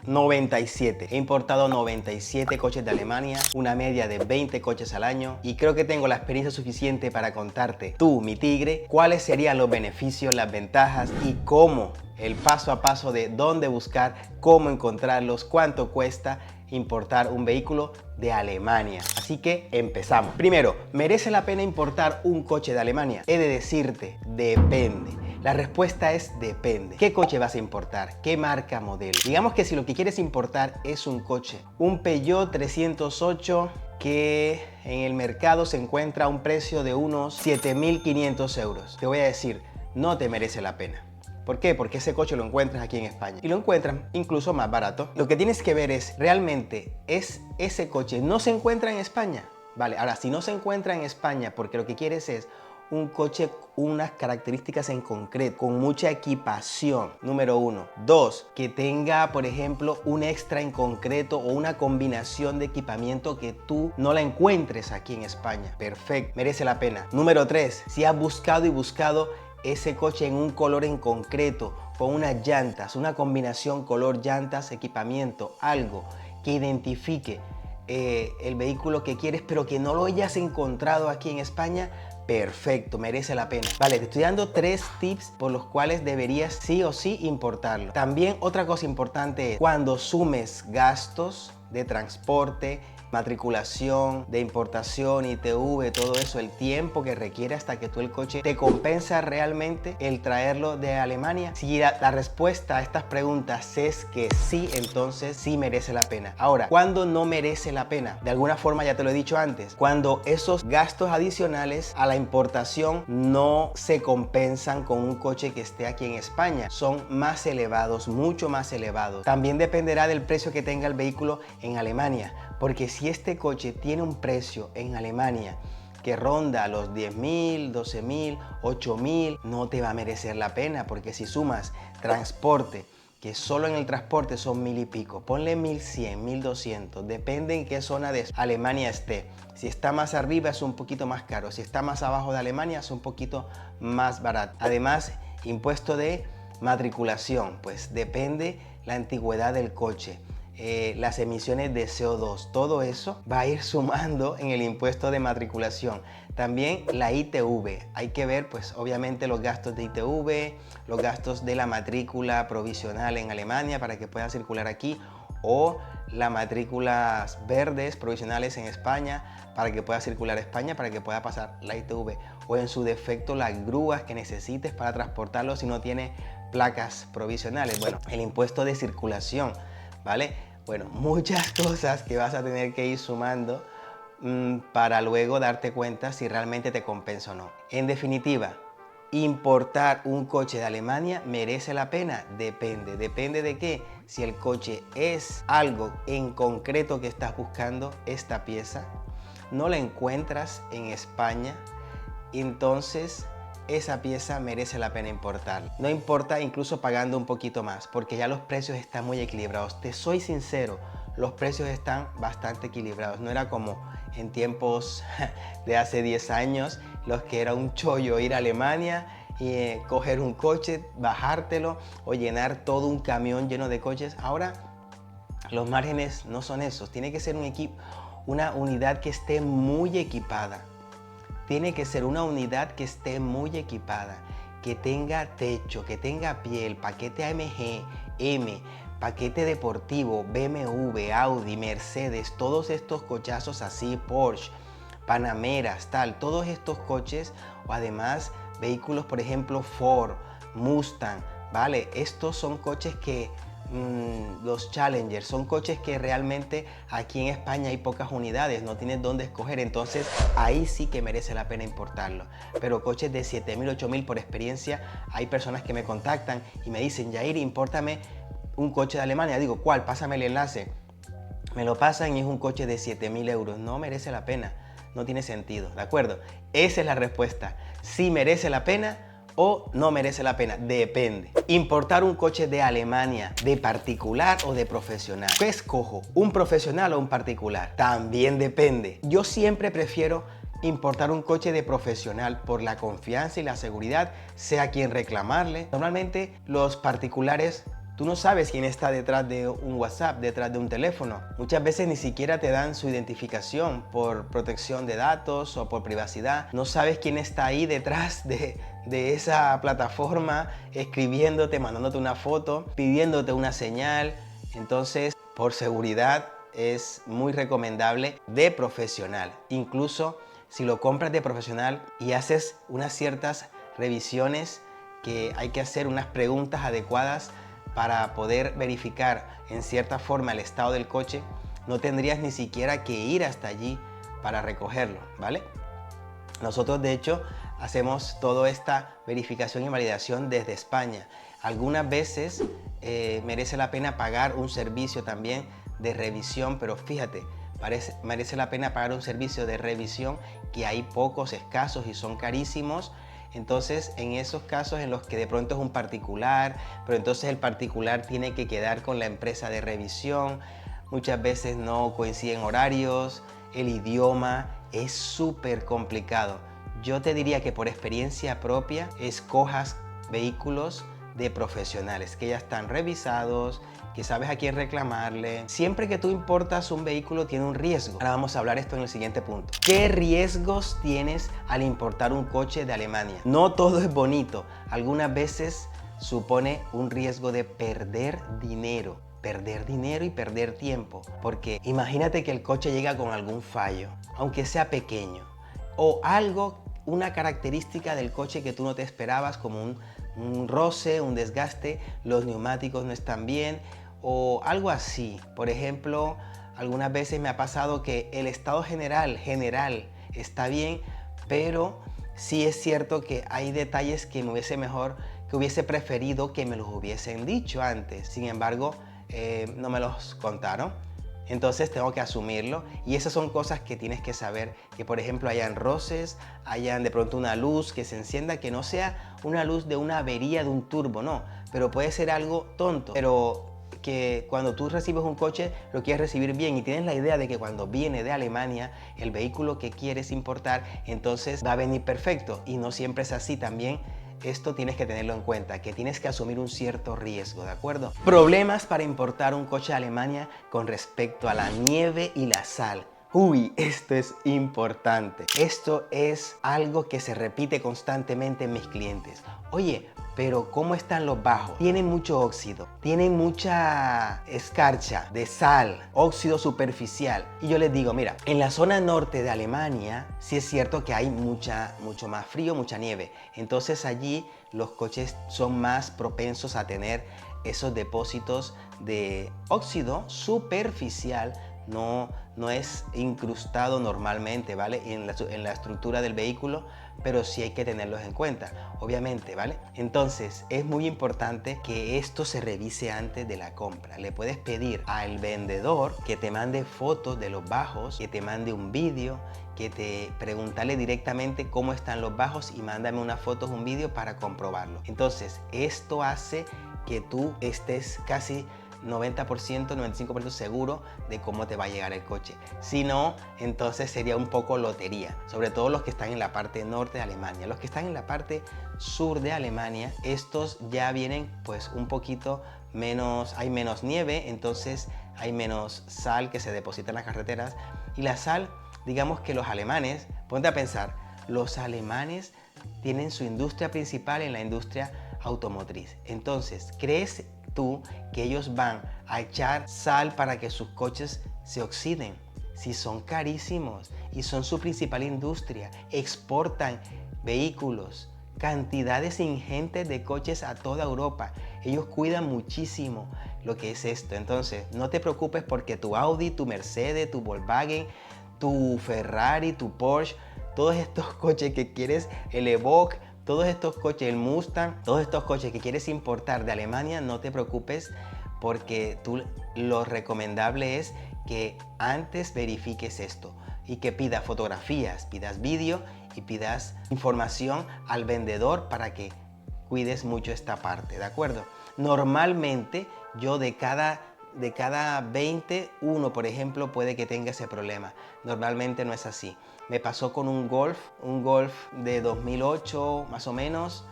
97. He importado 97 coches de Alemania, una media de 20 coches al año, y creo que tengo la experiencia suficiente para contarte, tú, mi tigre, cuáles serían los beneficios, las ventajas y cómo, el paso a paso de dónde buscar, cómo encontrarlos, cuánto cuesta importar un vehículo de Alemania. Así que empezamos. Primero, ¿merece la pena importar un coche de Alemania? He de decirte, depende. La respuesta es depende. ¿Qué coche vas a importar? ¿Qué marca, modelo? Digamos que si lo que quieres importar es un coche, un Peugeot 308 que en el mercado se encuentra a un precio de unos 7.500 euros. Te voy a decir, no te merece la pena. ¿Por qué? Porque ese coche lo encuentras aquí en España y lo encuentran incluso más barato. Lo que tienes que ver es, ¿realmente ese coche no se encuentra en España? Vale, ahora si no se encuentra en España porque lo que quieres es un coche, unas características en concreto, con mucha equipación, número uno. Dos, que tenga, por ejemplo, un extra en concreto o una combinación de equipamiento que tú no la encuentres aquí en España. Perfecto, merece la pena. Número tres, si has buscado y buscado ese coche en un color en concreto, con unas llantas, una combinación color, llantas, equipamiento, algo que identifique el vehículo que quieres, pero que no lo hayas encontrado aquí en España, perfecto, merece la pena. Vale, te estoy dando 3 tips por los cuales deberías sí o sí importarlo. También otra cosa importante es cuando sumes gastos de transporte, matriculación, de importación, ITV, todo eso, el tiempo que requiere hasta que tú el coche te compensa realmente el traerlo de Alemania. Si la respuesta a estas preguntas es que sí, entonces sí merece la pena. Ahora, ¿cuándo no merece la pena? De alguna forma ya te lo he dicho antes, cuando esos gastos adicionales a la importación no se compensan con un coche que esté aquí en España, son más elevados, mucho más elevados. También dependerá del precio que tenga el vehículo en Alemania, porque si este coche tiene un precio en Alemania que ronda los 10.000, 12.000, 8.000, no te va a merecer la pena, porque si sumas transporte, que solo en el transporte son 1.000 y pico, ponle 1.100, 1.200, depende en qué zona de Alemania esté. Si está más arriba es un poquito más caro, si está más abajo de Alemania es un poquito más barato. Además, impuesto de matriculación, pues depende la antigüedad del coche. Las emisiones de CO2, todo eso va a ir sumando en el impuesto de matriculación. También la ITV, hay que ver pues obviamente los gastos de ITV, los gastos de la matrícula provisional en Alemania para que pueda circular aquí, o las matrículas verdes provisionales en España para que pueda circular a España, para que pueda pasar la ITV, o en su defecto las grúas que necesites para transportarlo si no tiene placas provisionales. Bueno, el impuesto de circulación, ¿vale? Bueno, muchas cosas que vas a tener que ir sumando para luego darte cuenta si realmente te compensa o no. En definitiva, importar un coche de Alemania merece la pena, depende. ¿Depende de qué? Si el coche es algo en concreto que estás buscando, esta pieza, no la encuentras en España, entonces esa pieza merece la pena importar. No importa incluso pagando un poquito más, porque ya los precios están muy equilibrados. Te soy sincero, los precios están bastante equilibrados. No era como en tiempos de hace 10 años, los que era un chollo ir a Alemania y coger un coche, bajártelo o llenar todo un camión lleno de coches. Ahora los márgenes no son esos. Tiene que ser una unidad que esté muy equipada. Tiene que ser una unidad que esté muy equipada, que tenga techo, que tenga piel, paquete AMG, M, paquete deportivo, BMW, Audi, Mercedes, todos estos cochazos así, Porsche, Panameras, tal, todos estos coches, o además vehículos, por ejemplo, Ford, Mustang, ¿vale? Estos son coches que los Challenger son coches que realmente aquí en España hay pocas unidades, no tienes dónde escoger, entonces ahí sí que merece la pena importarlo. Pero coches de 7.000, 8.000, por experiencia, hay personas que me contactan y me dicen: Yair, impórtame un coche de Alemania. Digo, ¿cuál? Pásame el enlace. Me lo pasan y es un coche de 7.000 euros. No merece la pena, no tiene sentido, ¿de acuerdo? Esa es la respuesta. Si merece la pena o no merece la pena, depende. Importar un coche de Alemania, de particular o de profesional. ¿Qué escojo? ¿Un profesional o un particular? También depende. Yo siempre prefiero importar un coche de profesional por la confianza y la seguridad, sea quien reclamarle. Normalmente los particulares, Tú no sabes quién está detrás de un WhatsApp, detrás de un teléfono. Muchas veces ni siquiera te dan su identificación por protección de datos o por privacidad. No sabes quién está ahí detrás de esa plataforma escribiéndote, mandándote una foto, pidiéndote una señal. Entonces, por seguridad es muy recomendable de profesional. Incluso si lo compras de profesional y haces unas ciertas revisiones, que hay que hacer unas preguntas adecuadas para poder verificar en cierta forma el estado del coche, no tendrías ni siquiera que ir hasta allí para recogerlo, ¿vale? Nosotros de hecho hacemos toda esta verificación y validación desde España. Algunas veces merece la pena pagar un servicio también de revisión, pero fíjate, merece la pena pagar un servicio de revisión que hay pocos, escasos y son carísimos. Entonces, en esos casos en los que de pronto es un particular, pero entonces el particular tiene que quedar con la empresa de revisión, muchas veces no coinciden horarios, el idioma es súper complicado. Yo te diría que por experiencia propia escojas vehículos de profesionales que ya están revisados, que sabes a quién reclamarle. Siempre que tú importas un vehículo tiene un riesgo. Ahora vamos a hablar esto en el siguiente punto. ¿Qué riesgos tienes al importar un coche de Alemania? No todo es bonito. Algunas veces supone un riesgo de perder dinero y perder tiempo. Porque imagínate que el coche llega con algún fallo, aunque sea pequeño, o algo, una característica del coche que tú no te esperabas, como un roce, un desgaste, los neumáticos no están bien o algo así. Por ejemplo, algunas veces me ha pasado que el estado general está bien, pero sí es cierto que hay detalles que hubiese preferido que me los hubiesen dicho antes. Sin embargo, no me los contaron. Entonces tengo que asumirlo y esas son cosas que tienes que saber, que por ejemplo hayan roces, hayan de pronto una luz que se encienda, que no sea una luz de una avería de un turbo, no, pero puede ser algo tonto, pero que cuando tú recibes un coche lo quieres recibir bien y tienes la idea de que cuando viene de Alemania el vehículo que quieres importar entonces va a venir perfecto, y no siempre es así también. Esto tienes que tenerlo en cuenta, que tienes que asumir un cierto riesgo, ¿de acuerdo? Problemas para importar un coche a Alemania con respecto a la nieve y la sal. Uy, esto es importante. Esto es algo que se repite constantemente en mis clientes. Oye, pero ¿cómo están los bajos? Tienen mucho óxido, tienen mucha escarcha de sal, óxido superficial. Y yo les digo, mira, en la zona norte de Alemania sí es cierto que hay mucho más frío, mucha nieve. Entonces allí los coches son más propensos a tener esos depósitos de óxido superficial. No es incrustado normalmente, ¿vale? En la estructura del vehículo, pero sí hay que tenerlos en cuenta, obviamente, ¿vale? Entonces, es muy importante que esto se revise antes de la compra. Le puedes pedir al vendedor que te mande fotos de los bajos, que te mande un vídeo, que te preguntarle directamente cómo están los bajos y mándame unas fotos, un vídeo para comprobarlo. Entonces, esto hace que tú estés casi 90%, 95% seguro de cómo te va a llegar el coche. Si no, entonces sería un poco lotería, sobre todo los que están en la parte norte de Alemania. Los que están en la parte sur de Alemania, estos ya vienen pues un poquito menos, hay menos nieve, entonces hay menos sal que se deposita en las carreteras. Y la sal, digamos que los alemanes, ponte a pensar, los alemanes tienen su industria principal en la industria automotriz. Entonces, ¿crees tú que ellos van a echar sal para que sus coches se oxiden? Si son carísimos y son su principal industria, exportan vehículos, cantidades ingentes de coches a toda Europa. Ellos cuidan muchísimo lo que es esto. Entonces, no te preocupes porque tu Audi, tu Mercedes, tu Volkswagen, tu Ferrari, tu Porsche, todos estos coches que quieres, el Evoque, todos estos coches, el Mustang, todos estos coches que quieres importar de Alemania, no te preocupes porque lo recomendable es que antes verifiques esto y que pidas fotografías, pidas vídeo y pidas información al vendedor para que cuides mucho esta parte, ¿de acuerdo? Normalmente yo de cada 20, uno por ejemplo puede que tenga ese problema. Normalmente no es así. Me pasó con un Golf de 2008 más o menos,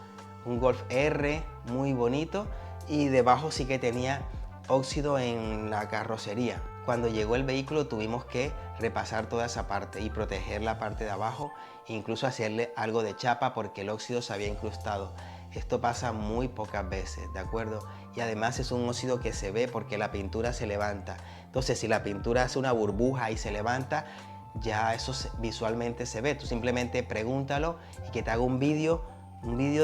un Golf R muy bonito, y debajo sí que tenía óxido en la carrocería. Cuando llegó el vehículo tuvimos que repasar toda esa parte y proteger la parte de abajo, incluso hacerle algo de chapa porque el óxido se había incrustado. Esto pasa muy pocas veces, ¿de acuerdo? Y además es un óxido que se ve porque la pintura se levanta. Entonces, si la pintura hace una burbuja y se levanta, ya eso visualmente se ve. Tú simplemente pregúntalo y que te haga un vídeo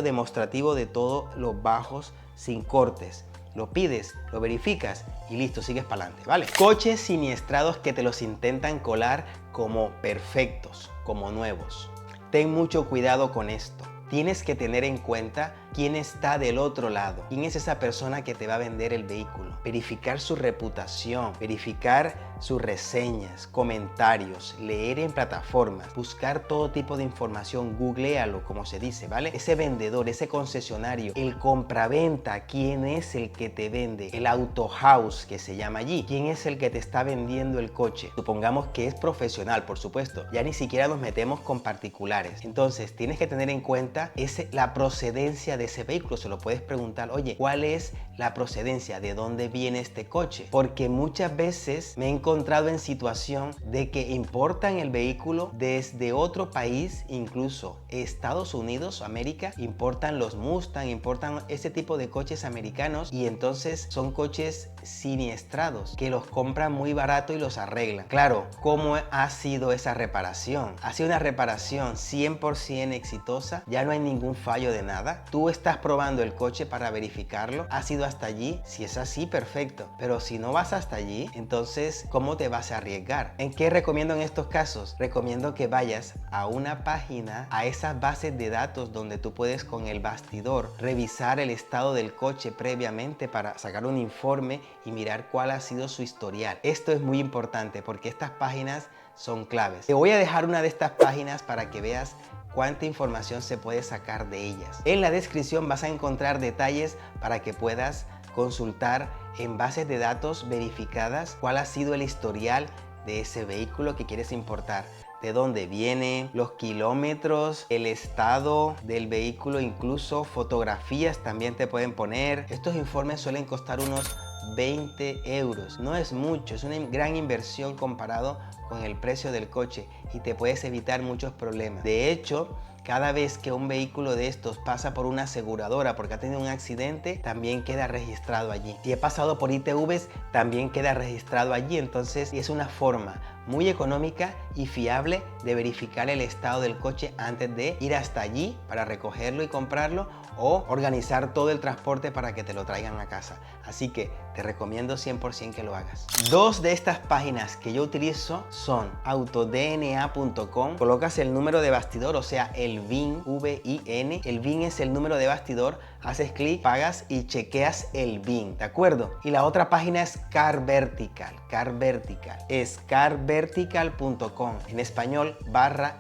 demostrativo de todos los bajos sin cortes. Lo pides, lo verificas y listo, sigues para adelante, ¿vale? Coches siniestrados que te los intentan colar como perfectos, como nuevos. Ten mucho cuidado con esto. Tienes que tener en cuenta quién está del otro lado, quién es esa persona que te va a vender el vehículo. Verificar su reputación, verificar sus reseñas, comentarios, leer en plataformas, buscar todo tipo de información, googlealo como se dice, ¿vale? Ese vendedor, ese concesionario, el compraventa, quién es el que te vende, el auto house que se llama allí, quién es el que te está vendiendo el coche. Supongamos que es profesional, por supuesto, ya ni siquiera nos metemos con particulares. Entonces tienes que tener en cuenta la procedencia de ese vehículo. Se lo puedes preguntar, oye, ¿cuál es la procedencia? ¿De dónde viene este coche? Porque muchas veces me he encontrado en situación de que importan el vehículo desde otro país, incluso Estados Unidos, América, importan los Mustang, importan ese tipo de coches americanos y entonces son coches siniestrados que los compran muy barato y los arreglan. Claro, ¿cómo ha sido esa reparación? Ha sido una reparación 100% exitosa, ya no hay ningún fallo de nada. Tú estás probando el coche para verificarlo, has ido hasta allí, si es así, perfecto, pero si no vas hasta allí, entonces ¿cómo te vas a arriesgar? ¿En qué recomiendo en estos casos? Recomiendo que vayas a una página, a esas bases de datos donde tú puedes con el bastidor revisar el estado del coche previamente para sacar un informe y mirar cuál ha sido su historial. Esto es muy importante porque estas páginas son claves. Te voy a dejar una de estas páginas para que veas cuánta información se puede sacar de ellas. En la descripción vas a encontrar detalles para que puedas consultar en bases de datos verificadas cuál ha sido el historial de ese vehículo que quieres importar, de dónde viene, los kilómetros, el estado del vehículo, incluso fotografías también te pueden poner. Estos informes suelen costar unos 20 euros. No es mucho, es una gran inversión comparado con el precio del coche y te puedes evitar muchos problemas. De hecho, cada vez que un vehículo de estos pasa por una aseguradora porque ha tenido un accidente, también queda registrado allí. Si he pasado por ITVs, también queda registrado allí. Entonces es una forma muy económica y fiable de verificar el estado del coche antes de ir hasta allí para recogerlo y comprarlo o organizar todo el transporte para que te lo traigan a casa. Así que te recomiendo 100% que lo hagas. Dos de estas páginas que yo utilizo son autodna.com. Colocas el número de bastidor, o sea, el VIN, V-I-N. El VIN es el número de bastidor. Haces clic, pagas y chequeas el VIN, ¿de acuerdo? Y la otra página es Car Vertical. Car Vertical es carvertical.com, en español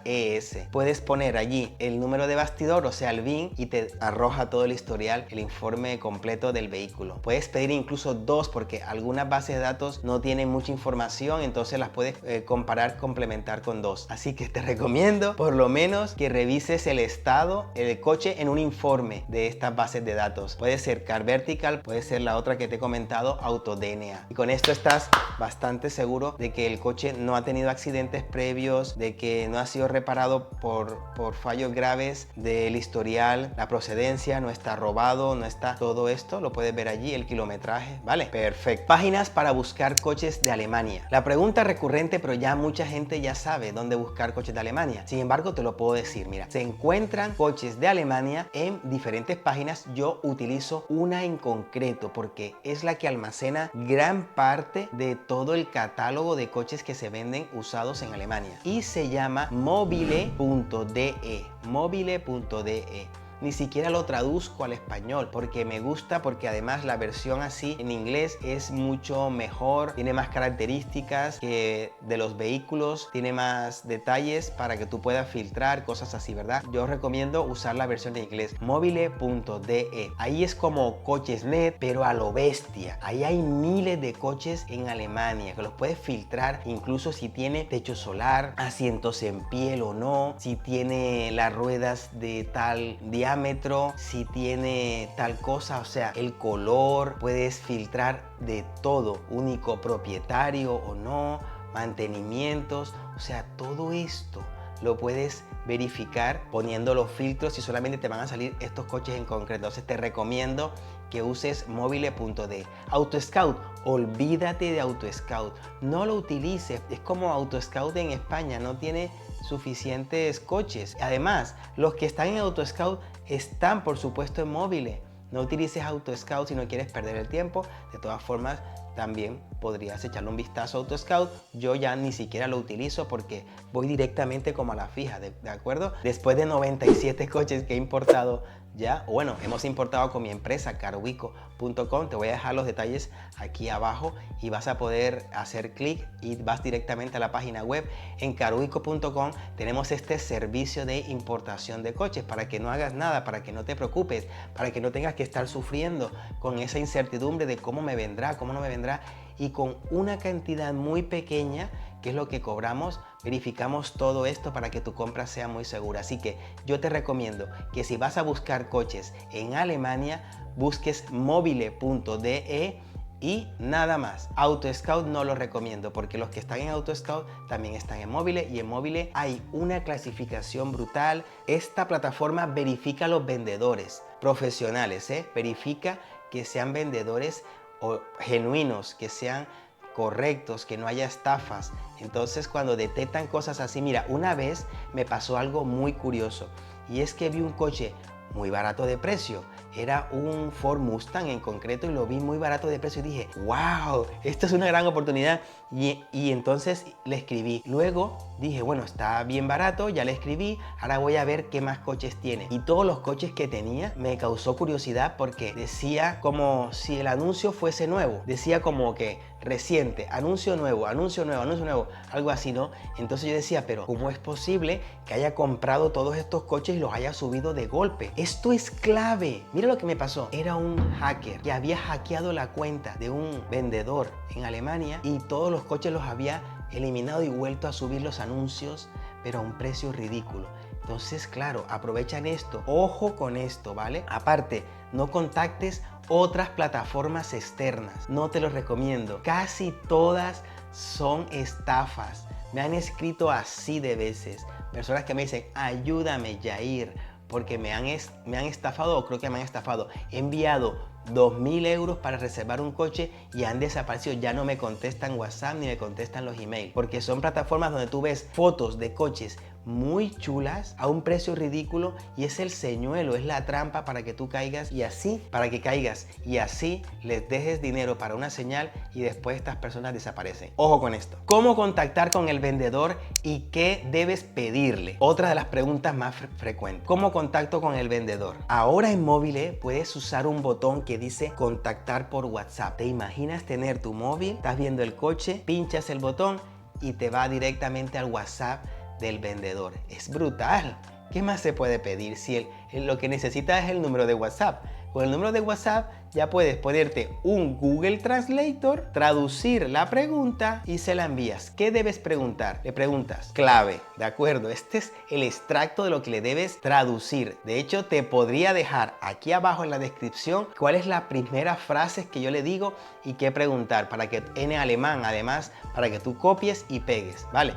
/ES. Puedes poner allí el número de bastidor, o sea, el VIN, y te arroja todo el historial, el informe completo del vehículo. Puedes pedir incluso dos porque algunas bases de datos no tienen mucha información, entonces las puedes comparar, complementar con dos. Así que te recomiendo por lo menos que revises el estado del coche en un informe de estas bases de datos. Puede ser Car Vertical, puede ser la otra que te he comentado, AutoDNA. Y con esto estás bastante seguro de que el coche no ha tenido accidentes previos, de que no ha sido reparado por fallos graves del historial, la procedencia, no está robado, no está todo esto, lo puedes ver allí, el kilometraje, ¿vale? Perfecto. Páginas para buscar coches de Alemania. La pregunta recurrente, pero ya mucha gente ya sabe dónde buscar coches de Alemania. Sin embargo, te lo puedo decir, mira, se encuentran coches de Alemania en diferentes páginas. Yo utilizo una en concreto porque es la que almacena gran parte de todo el catálogo de coches que se venden usados en Alemania y se llama mobile.de. mobile.de. Ni siquiera lo traduzco al español porque me gusta, porque además la versión así en inglés es mucho mejor, tiene más características que de los vehículos, tiene más detalles para que tú puedas filtrar cosas así, ¿verdad? Yo recomiendo usar la versión en inglés, mobile.de. Ahí es como Coches.net, pero a lo bestia. Ahí hay miles de coches en Alemania que los puedes filtrar, incluso si tiene techo solar, asientos en piel o no, si tiene las ruedas de tal diámetro diámetro, si tiene tal cosa, o sea, el color, puedes filtrar de todo, único propietario o no, mantenimientos, o sea, todo esto lo puedes verificar poniendo los filtros y solamente te van a salir estos coches en concreto. Entonces te recomiendo que uses mobile.de. AutoScout, olvídate de AutoScout, no lo utilices, es como AutoScout en España, no tiene suficientes coches. Además, los que están en AutoScout están por supuesto en Mobile. No utilices AutoScout si no quieres perder el tiempo. De todas formas, también podrías echarle un vistazo a AutoScout. Yo ya ni siquiera lo utilizo porque voy directamente como a la fija, ¿de acuerdo? Después de 97 coches que he importado ya, bueno, hemos importado con mi empresa caruico.com. Te voy a dejar los detalles aquí abajo y vas a poder hacer clic y vas directamente a la página web. En caruico.com tenemos este servicio de importación de coches para que no hagas nada, para que no te preocupes, para que no tengas que estar sufriendo con esa incertidumbre de cómo me vendrá, cómo no me vendrá, y con una cantidad muy pequeña, que es lo que cobramos, verificamos todo esto para que tu compra sea muy segura. Así que yo te recomiendo que si vas a buscar coches en Alemania, busques mobile.de y nada más. AutoScout no lo recomiendo porque los que están en AutoScout también están en Mobile, y en Mobile hay una clasificación brutal. Esta plataforma verifica a los vendedores profesionales, verifica que sean vendedores o genuinos, que sean correctos, que no haya estafas. Entonces, cuando detectan cosas así, mira, una vez me pasó algo muy curioso, y es que vi un coche muy barato de precio. Era un Ford Mustang en concreto, y lo vi muy barato de precio y dije, wow, esto es una gran oportunidad. Y entonces le escribí. Luego dije, bueno, está bien barato, ya le escribí, ahora voy a ver qué más coches tiene. Y todos los coches que tenía me causó curiosidad porque decía como si el anuncio fuese nuevo. Decía como que reciente, anuncio nuevo, anuncio nuevo, anuncio nuevo, algo así, ¿no? Entonces yo decía, pero ¿cómo es posible que haya comprado todos estos coches y los haya subido de golpe? Esto es clave. Mira lo que me pasó. Era un hacker que había hackeado la cuenta de un vendedor en Alemania y todos los coches los había eliminado y vuelto a subir los anuncios, pero a un precio ridículo. Entonces, claro, aprovechan esto. Ojo con esto, ¿vale? Aparte, no contactes otras plataformas externas. No te los recomiendo. Casi todas son estafas. Me han escrito así de veces. Personas que me dicen, ayúdame, Jair, porque me han estafado, o creo que me han estafado. He enviado 2.000 euros para reservar un coche y han desaparecido. Ya no me contestan WhatsApp ni me contestan los emails, porque son plataformas donde tú ves fotos de coches muy chulas a un precio ridículo, y es el señuelo, es la trampa para que tú caigas y así, para que caigas y así les dejes dinero para una señal y después estas personas desaparecen. Ojo con esto. ¿Cómo contactar con el vendedor y qué debes pedirle? Otra de las preguntas más frecuentes. ¿Cómo contacto con el vendedor? Ahora en Mobile puedes usar un botón que dice contactar por WhatsApp. ¿Te imaginas tener tu móvil, estás viendo el coche, pinchas el botón y te va directamente al WhatsApp del vendedor? Es brutal. ¿Qué más se puede pedir si lo que necesitas es el número de WhatsApp? Con el número de WhatsApp ya puedes ponerte un Google Translator, traducir la pregunta y se la envías. ¿Qué debes preguntar? Le preguntas clave, ¿de acuerdo? Este es el extracto de lo que le debes traducir. De hecho, te podría dejar aquí abajo en la descripción cuál es la primera frase que yo le digo y qué preguntar, para que en alemán, además, para que tú copies y pegues, ¿vale?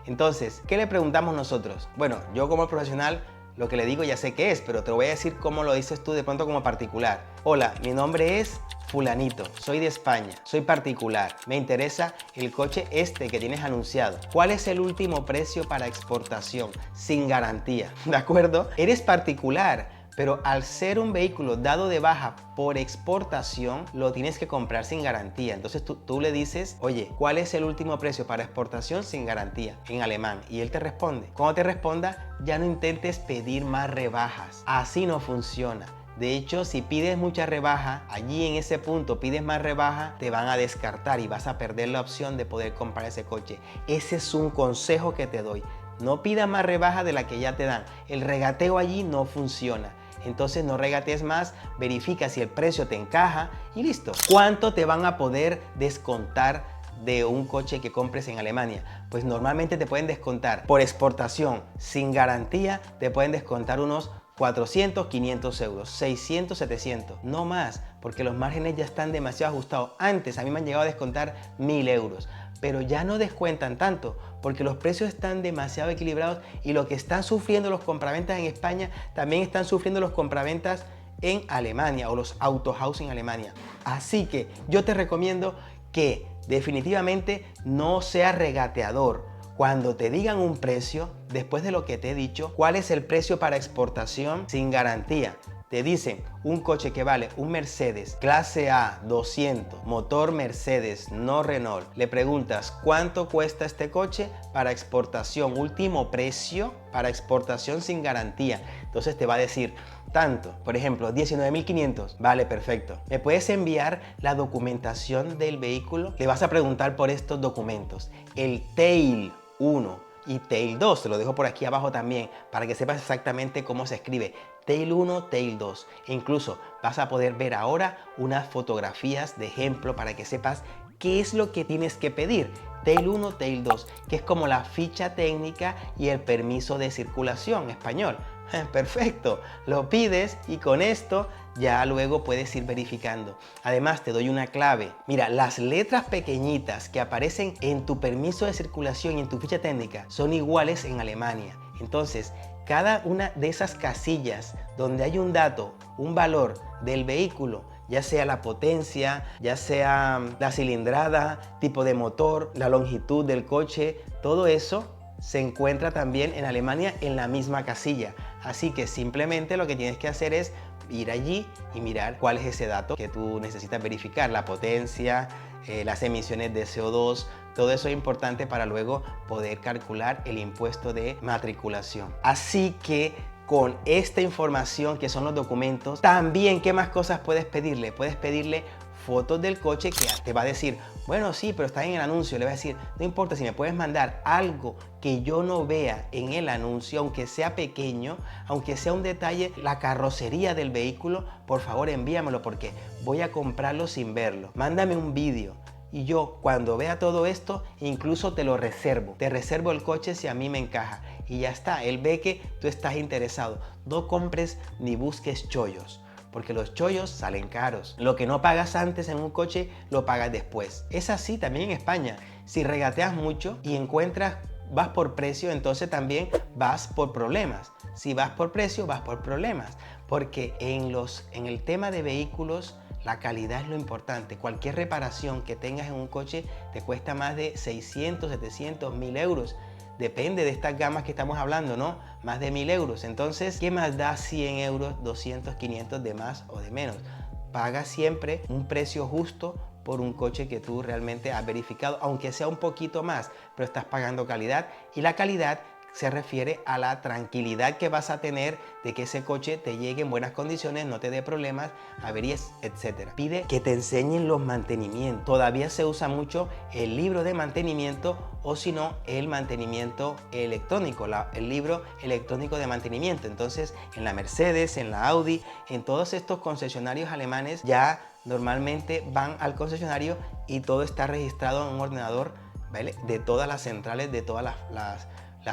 Entonces, ¿qué le preguntamos nosotros? Bueno, yo como profesional lo que le digo ya sé qué es, pero te lo voy a decir cómo lo dices tú de pronto como particular. Hola, mi nombre es fulanito, soy de España, soy particular, me interesa el coche este que tienes anunciado. ¿Cuál es el último precio para exportación? Sin garantía, ¿de acuerdo? Eres particular, pero al ser un vehículo dado de baja por exportación, lo tienes que comprar sin garantía. Entonces tú le dices, oye, ¿cuál es el último precio para exportación sin garantía? En alemán. Y él te responde. Cuando te responda, ya no intentes pedir más rebajas. Así no funciona. De hecho, si pides mucha rebaja, allí en ese punto pides más rebaja, te van a descartar y vas a perder la opción de poder comprar ese coche. Ese es un consejo que te doy. No pidas más rebaja de la que ya te dan. El regateo allí no funciona. Entonces no regatees más, verifica si el precio te encaja y listo. ¿Cuánto te van a poder descontar de un coche que compres en Alemania? Pues normalmente te pueden descontar por exportación sin garantía, te pueden descontar unos 400, 500 euros, 600, 700, no más, porque los márgenes ya están demasiado ajustados. Antes a mí me han llegado a descontar 1000 euros, pero ya no descuentan tanto, porque los precios están demasiado equilibrados y lo que están sufriendo los compraventas en España, también están sufriendo los compraventas en Alemania o los Autohaus en Alemania. Así que yo te recomiendo que definitivamente no seas regateador. Cuando te digan un precio, después de lo que te he dicho, ¿cuál es el precio para exportación sin garantía? Te dicen un coche que vale un Mercedes clase A 200, motor Mercedes, no Renault. Le preguntas cuánto cuesta este coche para exportación, último precio para exportación sin garantía. Entonces te va a decir tanto, por ejemplo, 19.500. Vale, perfecto. ¿Me puedes enviar la documentación del vehículo? Le vas a preguntar por estos documentos. El Tail 1 y Tail 2, te lo dejo por aquí abajo también para que sepas exactamente cómo se escribe. Tail 1, Tail 2. E incluso vas a poder ver ahora unas fotografías de ejemplo para que sepas qué es lo que tienes que pedir. Tail 1, Tail 2, que es como la ficha técnica y el permiso de circulación español. Perfecto, lo pides y con esto ya luego puedes ir verificando. Además te doy una clave. Mira, las letras pequeñitas que aparecen en tu permiso de circulación y en tu ficha técnica son iguales en Alemania. Entonces, cada una de esas casillas donde hay un dato, un valor del vehículo, ya sea la potencia, ya sea la cilindrada, tipo de motor, la longitud del coche, todo eso se encuentra también en Alemania en la misma casilla. Así que simplemente lo que tienes que hacer es ir allí y mirar cuál es ese dato que tú necesitas verificar, la potencia, las emisiones de CO2, todo eso es importante para luego poder calcular el impuesto de matriculación. Así que con esta información que son los documentos, también ¿qué más cosas puedes pedirle? Puedes pedirle fotos del coche que te va a decir, bueno, sí, pero está en el anuncio. Le va a decir, no importa, si me puedes mandar algo que yo no vea en el anuncio, aunque sea pequeño, aunque sea un detalle, la carrocería del vehículo, por favor envíamelo porque voy a comprarlo sin verlo. Mándame un vídeo. Y yo cuando vea todo esto, incluso te lo reservo. Te reservo el coche si a mí me encaja. Y ya está, él ve que tú estás interesado. No compres ni busques chollos, porque los chollos salen caros. Lo que no pagas antes en un coche, lo pagas después. Es así también en España. Si regateas mucho y encuentras, vas por precio, entonces también vas por problemas. Si vas por precio, vas por problemas. Porque en el tema de vehículos, la calidad es lo importante. Cualquier reparación que tengas en un coche te cuesta más de 600, 700, 1000 euros. Depende de estas gamas que estamos hablando, ¿no? Más de 1000 euros. Entonces, ¿qué más da 100 euros, 200, 500 de más o de menos? Paga siempre un precio justo por un coche que tú realmente has verificado, aunque sea un poquito más, pero estás pagando calidad y la calidad se refiere a la tranquilidad que vas a tener de que ese coche te llegue en buenas condiciones, no te dé problemas, averías, etc. Pide que te enseñen los mantenimientos. Todavía se usa mucho el libro de mantenimiento o si no, el mantenimiento electrónico, el libro electrónico de mantenimiento. Entonces, en la Mercedes, en la Audi, en todos estos concesionarios alemanes ya normalmente van al concesionario y todo está registrado en un ordenador, ¿vale? De todas las centrales, de todas las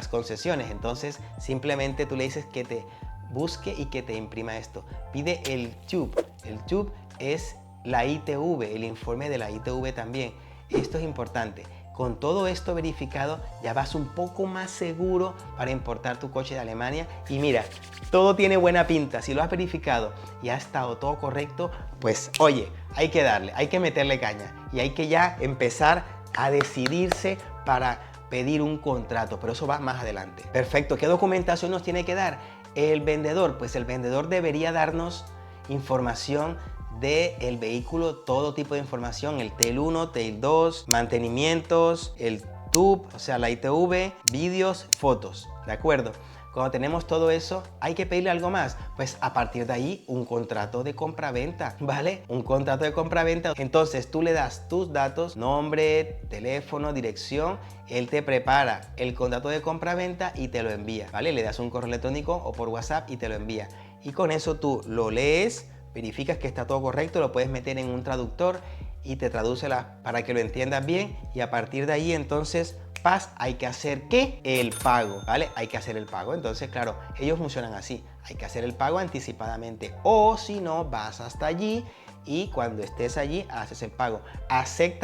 concesiones. Entonces simplemente tú le dices que te busque y que te imprima esto. Pide el TÜV. El TÜV es la ITV, el informe de la ITV también. Esto es importante. Con todo esto verificado ya vas un poco más seguro para importar tu coche de Alemania. Y mira, todo tiene buena pinta. Si lo has verificado y ha estado todo correcto, pues oye, hay que darle, hay que meterle caña y hay que ya empezar a decidirse para pedir un contrato, pero eso va más adelante. Perfecto, ¿qué documentación nos tiene que dar el vendedor? Pues el vendedor debería darnos información del vehículo, todo tipo de información, el Tail 1, Tail 2, mantenimientos, el TÜV, o sea la ITV, vídeos, fotos, ¿de acuerdo? Cuando tenemos todo eso, ¿hay que pedirle algo más? Pues a partir de ahí, un contrato de compra-venta, ¿vale? Un contrato de compra-venta. Entonces tú le das tus datos, nombre, teléfono, dirección, él te prepara el contrato de compra-venta y te lo envía, ¿vale? Le das un correo electrónico o por WhatsApp y te lo envía. Y con eso tú lo lees, verificas que está todo correcto, lo puedes meter en un traductor y te traduce para que lo entiendas bien y a partir de ahí entonces Paz, hay que hacer ¿qué? El pago, ¿vale? Hay que hacer el pago. Entonces, claro, ellos funcionan así. Hay que hacer el pago anticipadamente. O si no, vas hasta allí y cuando estés allí haces el pago.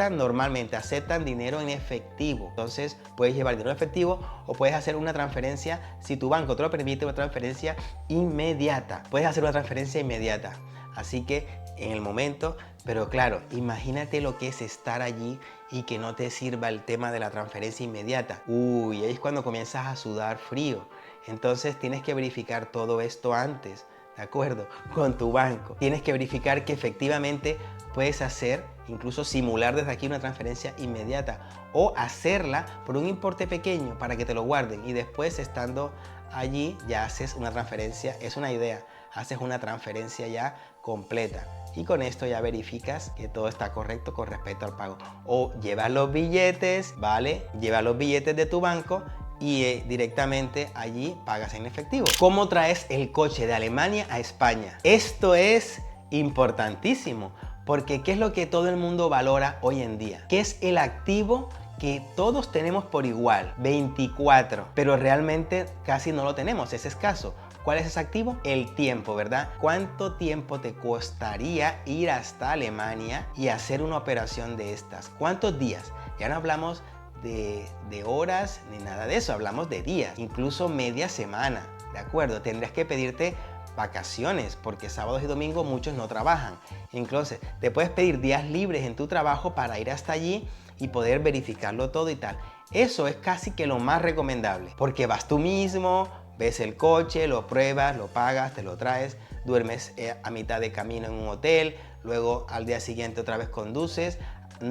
Normalmente aceptan dinero en efectivo. Entonces puedes llevar dinero en efectivo o puedes hacer una transferencia. Si tu banco te lo permite, una transferencia inmediata. Puedes hacer una transferencia inmediata. Así que en el momento, pero claro, imagínate lo que es estar allí y que no te sirva el tema de la transferencia inmediata. Uy, ahí es cuando comienzas a sudar frío. Entonces tienes que verificar todo esto antes, ¿de acuerdo? Con tu banco. Tienes que verificar que efectivamente puedes hacer, incluso simular desde aquí una transferencia inmediata o hacerla por un importe pequeño para que te lo guarden y después estando allí ya haces una transferencia, es una idea, haces una transferencia ya completa. Y con esto ya verificas que todo está correcto con respecto al pago. O llevas los billetes, ¿vale? Llevas los billetes de tu banco y directamente allí pagas en efectivo. ¿Cómo traes el coche de Alemania a España? Esto es importantísimo, porque ¿qué es lo que todo el mundo valora hoy en día? ¿Qué es el activo que todos tenemos por igual? 24, pero realmente casi no lo tenemos, es escaso. ¿Cuál es ese activo? El tiempo, ¿verdad? ¿Cuánto tiempo te costaría ir hasta Alemania y hacer una operación de estas? ¿Cuántos días? Ya no hablamos de horas ni nada de eso, hablamos de días, incluso media semana, ¿de acuerdo? Tendrías que pedirte vacaciones porque sábados y domingos muchos no trabajan. Entonces, te puedes pedir días libres en tu trabajo para ir hasta allí y poder verificarlo todo y tal. Eso es casi que lo más recomendable porque vas tú mismo, ves el coche, lo pruebas, lo pagas, te lo traes, duermes a mitad de camino en un hotel, luego al día siguiente otra vez conduces.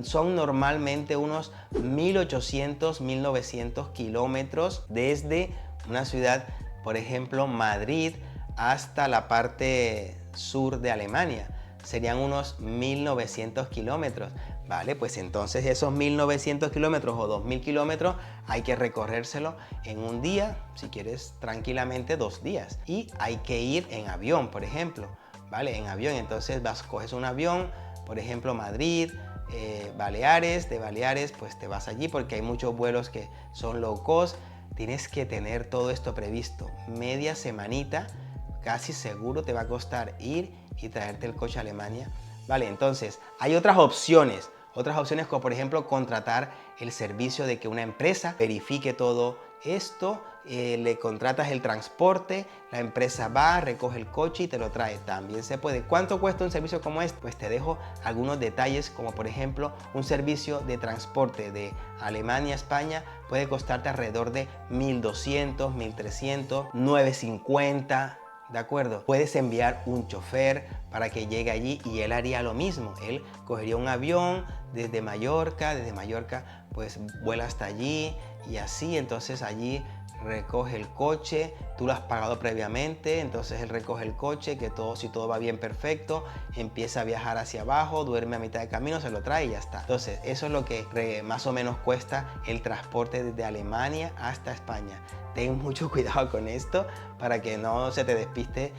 Son normalmente unos 1800, 1900 kilómetros desde una ciudad, por ejemplo, Madrid, hasta la parte sur de Alemania. Serían unos 1900 kilómetros. Vale, pues entonces esos 1900 kilómetros o 2000 kilómetros hay que recorrérselo en un día, si quieres tranquilamente 2 días. Y hay que ir en avión, por ejemplo, ¿vale? En avión, entonces coges un avión, por ejemplo, Madrid, Baleares, de Baleares pues te vas allí porque hay muchos vuelos que son low cost. Tienes que tener todo esto previsto, media semanita, casi seguro te va a costar ir y traerte el coche a Alemania. Vale, entonces hay otras opciones como por ejemplo contratar el servicio de que una empresa verifique todo esto, le contratas el transporte, la empresa va, recoge el coche y te lo trae. También se puede. ¿Cuánto cuesta un servicio como este? Pues te dejo algunos detalles, como por ejemplo un servicio de transporte de Alemania a España puede costarte alrededor de 1200, 1300, 950. ¿De acuerdo? Puedes enviar un chofer para que llegue allí y él haría lo mismo. Él cogería un avión desde Mallorca pues vuela hasta allí y así, entonces allí recoge el coche, tú lo has pagado previamente, entonces él recoge el coche, que todo, si todo va bien, perfecto, empieza a viajar hacia abajo, duerme a mitad de camino, se lo trae y ya está. Entonces eso es lo que más o menos cuesta el transporte desde Alemania hasta España. Ten mucho cuidado con esto para que no se te despiste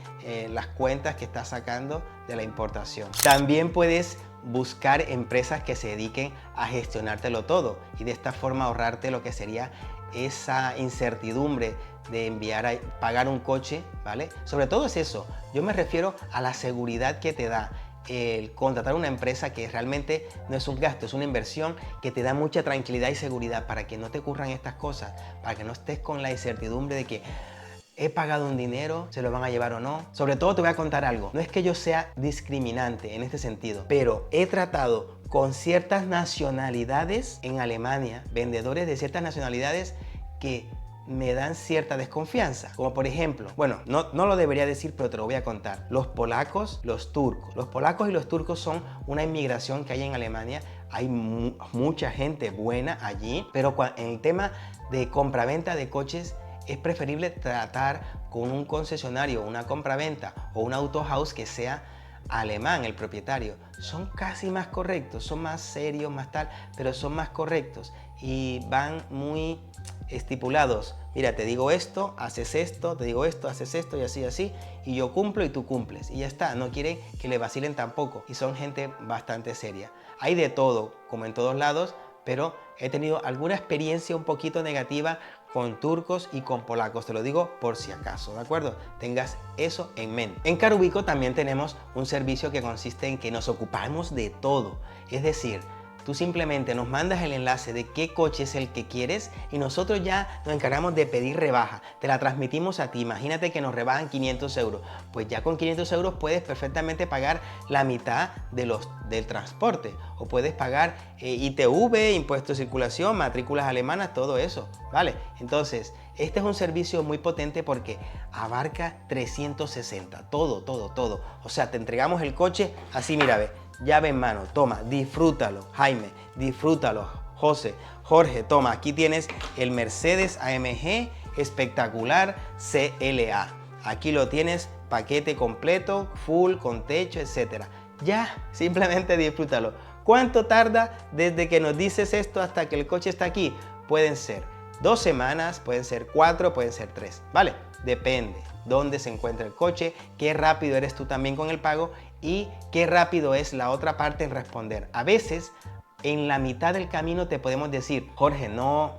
las cuentas que estás sacando de la importación. También puedes buscar empresas que se dediquen a gestionártelo todo y de esta forma ahorrarte lo que sería esa incertidumbre de pagar un coche, ¿vale? Sobre todo es eso, yo me refiero a la seguridad que te da el contratar una empresa que realmente no es un gasto, es una inversión que te da mucha tranquilidad y seguridad para que no te ocurran estas cosas, para que no estés con la incertidumbre de que he pagado un dinero, ¿se lo van a llevar o no? Sobre todo te voy a contar algo, no es que yo sea discriminante en este sentido, pero he tratado con ciertas nacionalidades en Alemania, vendedores de ciertas nacionalidades que me dan cierta desconfianza, como por ejemplo, bueno, no lo debería decir, pero te lo voy a contar, los polacos, los turcos. Los polacos y los turcos son una inmigración que hay en Alemania, hay mucha gente buena allí, pero en el tema de compraventa de coches es preferible tratar con un concesionario, una compraventa o un auto house que sea alemán el propietario. Son casi más correctos, son más serios, más tal, pero son más correctos y van muy estipulados. Mira, te digo esto, haces esto, te digo esto, haces esto y así, así, y yo cumplo y tú cumples. Y ya está, no quieren que le vacilen tampoco y son gente bastante seria. Hay de todo, como en todos lados, pero he tenido alguna experiencia un poquito negativa con turcos y con polacos, te lo digo por si acaso, ¿de acuerdo? Tengas eso en mente. En Car Ubico también tenemos un servicio que consiste en que nos ocupamos de todo, es decir, tú simplemente nos mandas el enlace de qué coche es el que quieres y nosotros ya nos encargamos de pedir rebaja. Te la transmitimos a ti. Imagínate que nos rebajan 500 euros. Pues ya con 500 euros puedes perfectamente pagar la mitad del transporte. O puedes pagar ITV, impuesto de circulación, matrículas alemanas, todo eso. ¿Vale? Entonces, este es un servicio muy potente porque abarca 360. Todo, todo, todo. O sea, te entregamos el coche así, mira, ve. Llave en mano, toma, disfrútalo, Jaime, disfrútalo, José, Jorge, toma, aquí tienes el Mercedes AMG espectacular CLA. Aquí lo tienes, paquete completo, full, con techo, etc. Ya, simplemente disfrútalo. ¿Cuánto tarda desde que nos dices esto hasta que el coche está aquí? Pueden ser 2 semanas, pueden ser 4, pueden ser 3, ¿vale? Depende dónde se encuentra el coche, qué rápido eres tú también con el pago y qué rápido es la otra parte en responder. A veces, en la mitad del camino te podemos decir, Jorge, no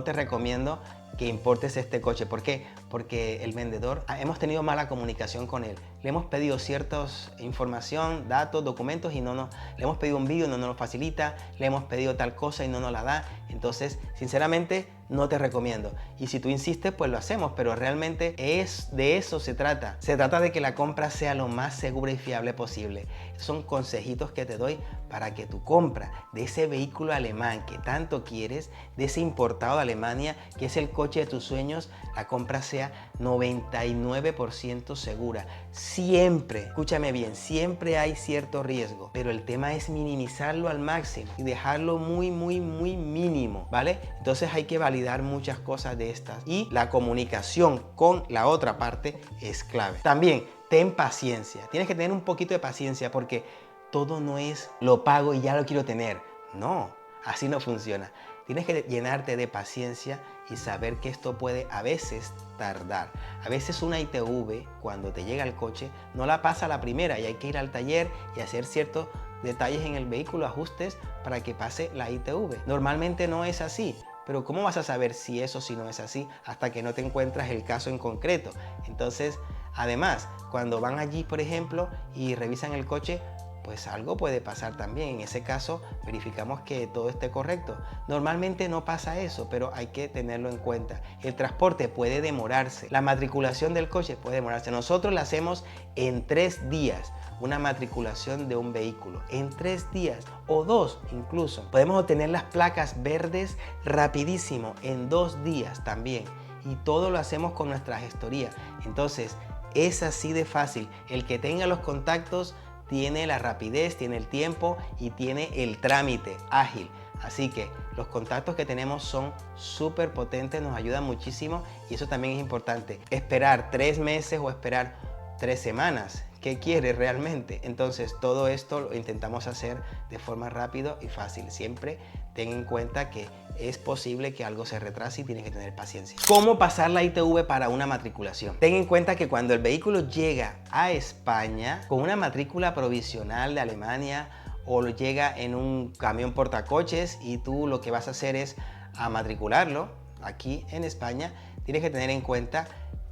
te recomiendo que importes este coche. ¿Por qué? Porque el vendedor, hemos tenido mala comunicación con él. Le hemos pedido ciertas información, datos, documentos y le hemos pedido un vídeo, no nos lo facilita, le hemos pedido tal cosa y no nos la da. Entonces, sinceramente, no te recomiendo. Y si tú insistes, pues lo hacemos, pero realmente de eso se trata. Se trata de que la compra sea lo más segura y fiable posible. Son consejitos que te doy para que tu compra de ese vehículo alemán que tanto quieres, de ese importado de Alemania, que es el coche de tus sueños, la compra sea 99% segura. Siempre, escúchame bien, siempre hay cierto riesgo, pero el tema es minimizarlo al máximo y dejarlo muy mínimo, ¿vale? Entonces hay que validar muchas cosas de estas y la comunicación con la otra parte es clave. También ten paciencia, tienes que tener un poquito de paciencia porque todo no es lo pago y ya lo quiero tener. No, así no funciona. Tienes que llenarte de paciencia y saber que esto puede a veces tardar. A veces una ITV, cuando te llega el coche, no la pasa a la primera y hay que ir al taller y hacer ciertos detalles en el vehículo, ajustes para que pase la ITV. Normalmente no es así. Pero ¿cómo vas a saber si eso si no es así hasta que no te encuentras el caso en concreto? Entonces, además, cuando van allí, por ejemplo, y revisan el coche, pues algo puede pasar también. En ese caso, verificamos que todo esté correcto. Normalmente no pasa eso, pero hay que tenerlo en cuenta. El transporte puede demorarse. La matriculación del coche puede demorarse. Nosotros la hacemos en 3 días. Una matriculación de un vehículo en 3 días o 2 incluso. Podemos obtener las placas verdes rapidísimo en 2 días también. Y todo lo hacemos con nuestra gestoría. Entonces, es así de fácil. El que tenga los contactos tiene la rapidez, tiene el tiempo y tiene el trámite ágil. Así que los contactos que tenemos son súper potentes, nos ayudan muchísimo y eso también es importante. Esperar 3 meses o esperar 3 semanas. ¿Qué quieres realmente? Entonces todo esto lo intentamos hacer de forma rápida y fácil. Siempre ten en cuenta que es posible que algo se retrase y tienes que tener paciencia. ¿Cómo pasar la ITV para una matriculación? Ten en cuenta que cuando el vehículo llega a España con una matrícula provisional de Alemania o llega en un camión portacoches y tú lo que vas a hacer es a matricularlo aquí en España, tienes que tener en cuenta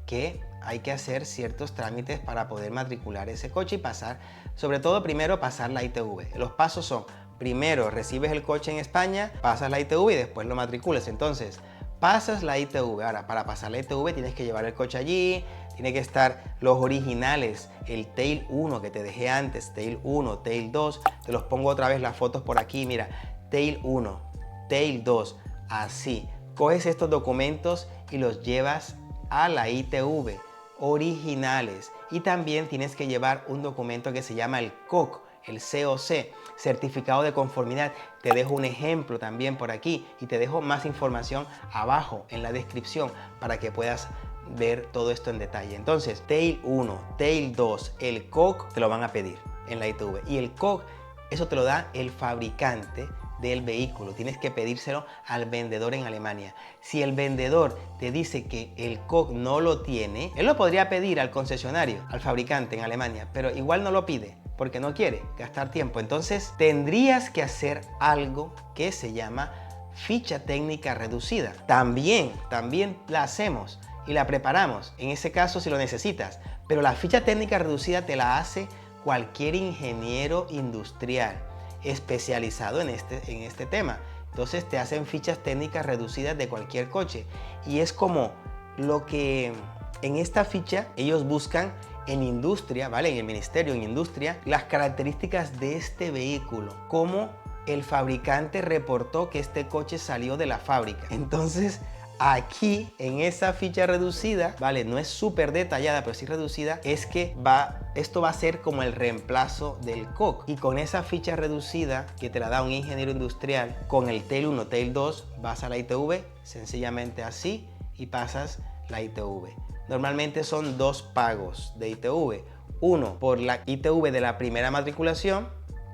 que hay que hacer ciertos trámites para poder matricular ese coche y pasar, sobre todo primero pasar la ITV. Los pasos son, primero recibes el coche en España, pasas la ITV y después lo matriculas. Entonces, pasas la ITV. Ahora, para pasar la ITV tienes que llevar el coche allí, tiene que estar los originales, el Tail 1 que te dejé antes, Tail 1, Tail 2, te los pongo otra vez las fotos por aquí, mira, Tail 1, Tail 2, así. Coges estos documentos y los llevas a la ITV, originales. Y también tienes que llevar un documento que se llama el COC, el COC, certificado de conformidad. Te dejo un ejemplo también por aquí y te dejo más información abajo en la descripción para que puedas ver todo esto en detalle. Entonces, Tail 1, Tail 2, el COC te lo van a pedir en la ITV y el COC, eso te lo da el fabricante del vehículo. Tienes que pedírselo al vendedor en Alemania. Si el vendedor te dice que el COC no lo tiene, él lo podría pedir al concesionario, al fabricante en Alemania, pero igual no lo pide porque no quiere gastar tiempo. Entonces tendrías que hacer algo que se llama ficha técnica reducida. También la hacemos y la preparamos, en ese caso si lo necesitas. Pero la ficha técnica reducida te la hace cualquier ingeniero industrial especializado en este tema. Entonces te hacen fichas técnicas reducidas de cualquier coche. Y es como lo que en esta ficha ellos buscan en industria, ¿vale? En el ministerio, en industria, las características de este vehículo. Cómo el fabricante reportó que este coche salió de la fábrica. Entonces, aquí en esa ficha reducida, ¿vale? No es súper detallada, pero sí reducida, es que esto va a ser como el reemplazo del COC. Y con esa ficha reducida que te la da un ingeniero industrial, con el Tail 1, Tail 2, vas a la ITV, sencillamente así, y pasas la ITV. Normalmente son dos pagos de ITV. Uno por la ITV de la primera matriculación,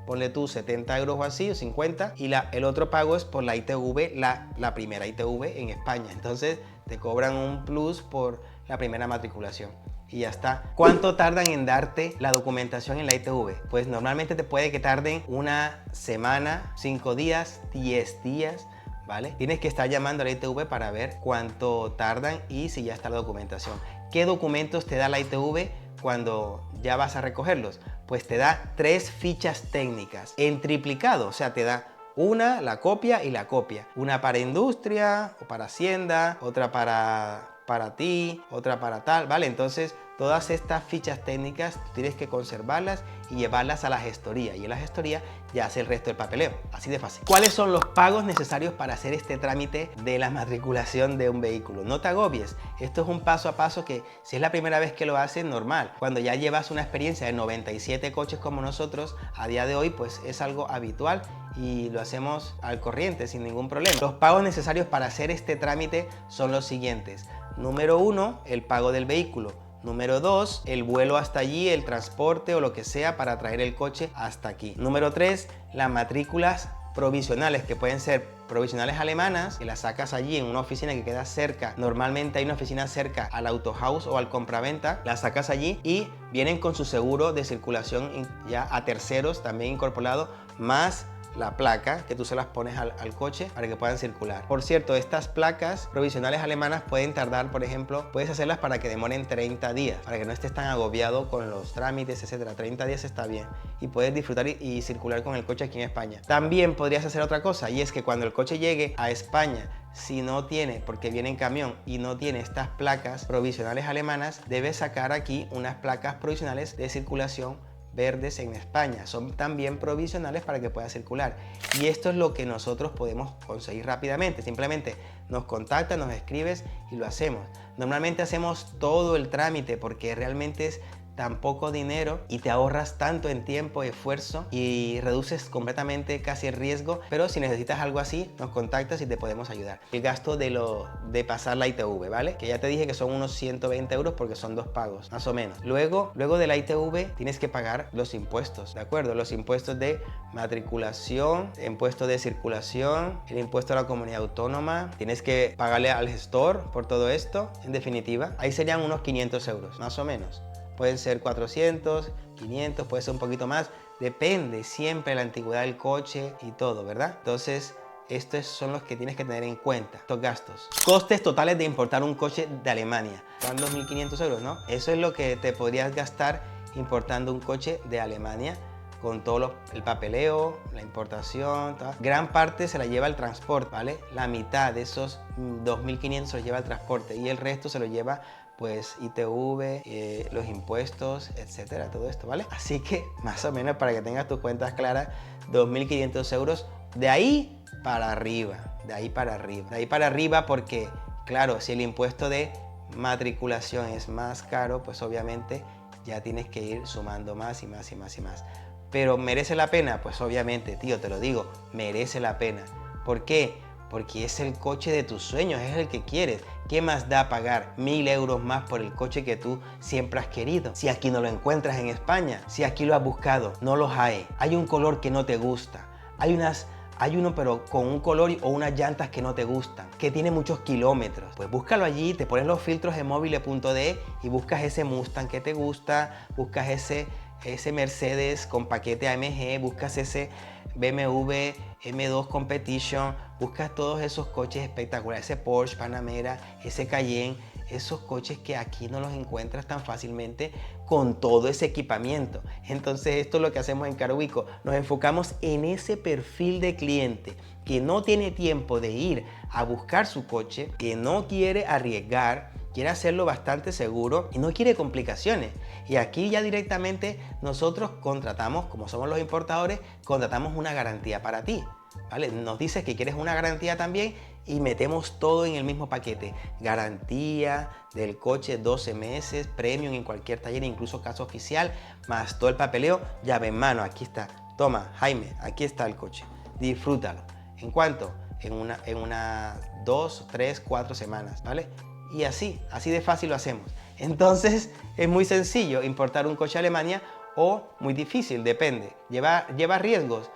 ponle tú 70 euros o así, o 50, y el otro pago es por la ITV, la primera ITV en España. Entonces te cobran un plus por la primera matriculación y ya está. ¿Cuánto tardan en darte la documentación en la ITV? Pues normalmente te puede que tarden una semana, 5 días, 10 días, ¿vale? Tienes que estar llamando a la ITV para ver cuánto tardan y si ya está la documentación. ¿Qué documentos te da la ITV cuando ya vas a recogerlos? Pues te da 3 fichas técnicas en triplicado, o sea, te da una, la copia y la copia. Una para industria o para hacienda, otra para ti, otra para tal, ¿vale? Entonces, todas estas fichas técnicas tú tienes que conservarlas y llevarlas a la gestoría. Y en la gestoría ya hace el resto del papeleo. Así de fácil. ¿Cuáles son los pagos necesarios para hacer este trámite de la matriculación de un vehículo? No te agobies. Esto es un paso a paso que si es la primera vez que lo haces, normal. Cuando ya llevas una experiencia de 97 coches como nosotros, a día de hoy, pues es algo habitual y lo hacemos al corriente sin ningún problema. Los pagos necesarios para hacer este trámite son los siguientes. Número 1, el pago del vehículo. Número 2, el vuelo hasta allí, el transporte o lo que sea para traer el coche hasta aquí. Número 3, las matrículas provisionales, que pueden ser provisionales alemanas, que las sacas allí en una oficina que queda cerca. Normalmente hay una oficina cerca al Autohaus o al compraventa, las sacas allí y vienen con su seguro de circulación ya a terceros también incorporado, más la placa que tú se las pones al coche para que puedan circular. Por cierto, estas placas provisionales alemanas pueden tardar, por ejemplo, puedes hacerlas para que demoren 30 días, para que no estés tan agobiado con los trámites, etcétera. 30 días está bien y puedes disfrutar y circular con el coche aquí en España. También podrías hacer otra cosa, y es que cuando el coche llegue a España, si no tiene, porque viene en camión y no tiene estas placas provisionales alemanas, debes sacar aquí unas placas provisionales de circulación verdes en España. Son también provisionales para que pueda circular. Y esto es lo que nosotros podemos conseguir rápidamente. Simplemente nos contactas, nos escribes y lo hacemos. Normalmente hacemos todo el trámite porque realmente es tan poco dinero y te ahorras tanto en tiempo y esfuerzo y reduces completamente casi el riesgo. Pero si necesitas algo así, nos contactas y te podemos ayudar. El gasto de pasar la ITV, ¿vale? Que ya te dije que son unos 120 euros porque son 2 pagos, más o menos. Luego de la ITV tienes que pagar los impuestos, ¿de acuerdo? Los impuestos de matriculación, impuesto de circulación, el impuesto a la comunidad autónoma. Tienes que pagarle al gestor por todo esto. En definitiva, ahí serían unos 500 euros, más o menos. Pueden ser 400, 500, puede ser un poquito más. Depende siempre de la antigüedad del coche y todo, ¿verdad? Entonces, estos son los que tienes que tener en cuenta, estos gastos. Costes totales de importar un coche de Alemania. Son 2.500 euros, ¿no? Eso es lo que te podrías gastar importando un coche de Alemania con todo el papeleo, la importación, tal. Gran parte se la lleva el transporte, ¿vale? La mitad de esos 2.500 se los lleva el transporte y el resto se lo lleva pues ITV, los impuestos, etcétera, todo esto, ¿vale? Así que más o menos para que tengas tus cuentas claras, 2.500 euros, de ahí para arriba, de ahí para arriba, de ahí para arriba porque, claro, si el impuesto de matriculación es más caro, pues obviamente ya tienes que ir sumando más y más y más y más. Pero ¿merece la pena? Pues obviamente, tío, te lo digo, merece la pena. ¿Por qué? Porque es el coche de tus sueños, es el que quieres. ¿Qué más da pagar 1.000 euros más por el coche que tú siempre has querido? Si aquí no lo encuentras en España, si aquí lo has buscado, no los hay. Hay un color que no te gusta, hay uno pero con un color o unas llantas que no te gustan, que tiene muchos kilómetros. Pues búscalo allí, te pones los filtros en mobile.de y buscas ese Mustang que te gusta, buscas ese ese Mercedes con paquete AMG, buscas ese BMW M2 Competition, buscas todos esos coches espectaculares, ese Porsche Panamera, ese Cayenne, esos coches que aquí no los encuentras tan fácilmente con todo ese equipamiento. Entonces esto es lo que hacemos en Carubico, nos enfocamos en ese perfil de cliente que no tiene tiempo de ir a buscar su coche, que no quiere arriesgar, quiere hacerlo bastante seguro y no quiere complicaciones. Y aquí ya directamente nosotros contratamos, como somos los importadores, contratamos una garantía para ti, ¿vale? Nos dices que quieres una garantía también y metemos todo en el mismo paquete. Garantía del coche 12 meses, premium en cualquier taller, incluso caso oficial, más todo el papeleo, llave en mano. Aquí está. Toma, Jaime, aquí está el coche. Disfrútalo. ¿En cuánto? En una 2, 3, 4 semanas, ¿vale? Y así de fácil lo hacemos. Entonces es muy sencillo importar un coche a Alemania o muy difícil, depende. Lleva riesgos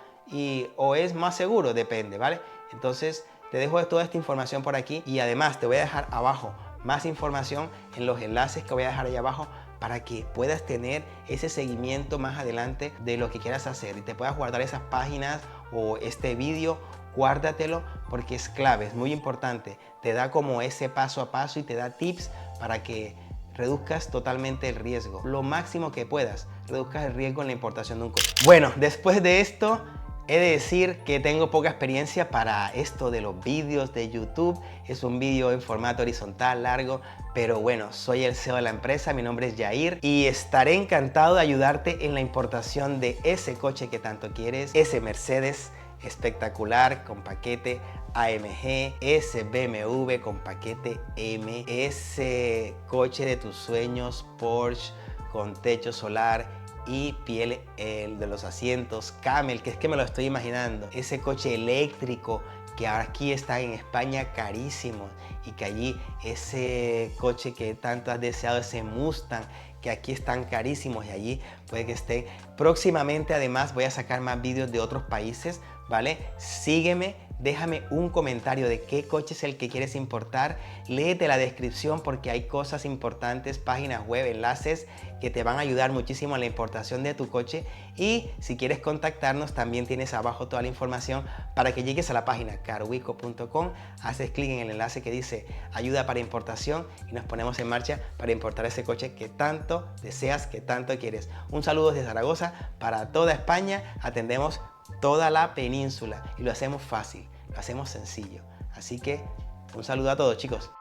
o es más seguro, depende, ¿vale? Entonces te dejo toda esta información por aquí y además te voy a dejar abajo más información en los enlaces que voy a dejar ahí abajo para que puedas tener ese seguimiento más adelante de lo que quieras hacer y te puedas guardar esas páginas o este vídeo. Guárdatelo porque es clave, es muy importante. Te da como ese paso a paso y te da tips para que reduzcas totalmente el riesgo. Lo máximo que puedas, reduzcas el riesgo en la importación de un coche. Bueno, después de esto, he de decir que tengo poca experiencia para esto de los vídeos de YouTube. Es un vídeo en formato horizontal, largo, pero bueno, soy el CEO de la empresa, mi nombre es Yair y estaré encantado de ayudarte en la importación de ese coche que tanto quieres, ese Mercedes espectacular con paquete AMG, ese BMW con paquete M, ese coche de tus sueños Porsche con techo solar y piel de los asientos Camel, que es que me lo estoy imaginando, ese coche eléctrico que aquí está en España carísimo y que allí ese coche que tanto has deseado, ese Mustang, que aquí están carísimos y allí puede que esté. Próximamente además voy a sacar más vídeos de otros países, ¿vale? Sígueme, déjame un comentario de qué coche es el que quieres importar, léete la descripción porque hay cosas importantes, páginas web, enlaces que te van a ayudar muchísimo en la importación de tu coche y si quieres contactarnos también tienes abajo toda la información para que llegues a la página carubico.com, haces clic en el enlace que dice ayuda para importación y nos ponemos en marcha para importar ese coche que tanto deseas, que tanto quieres. Un saludo desde Zaragoza para toda España, atendemos toda la península y lo hacemos fácil, lo hacemos sencillo. Así que un saludo a todos, chicos.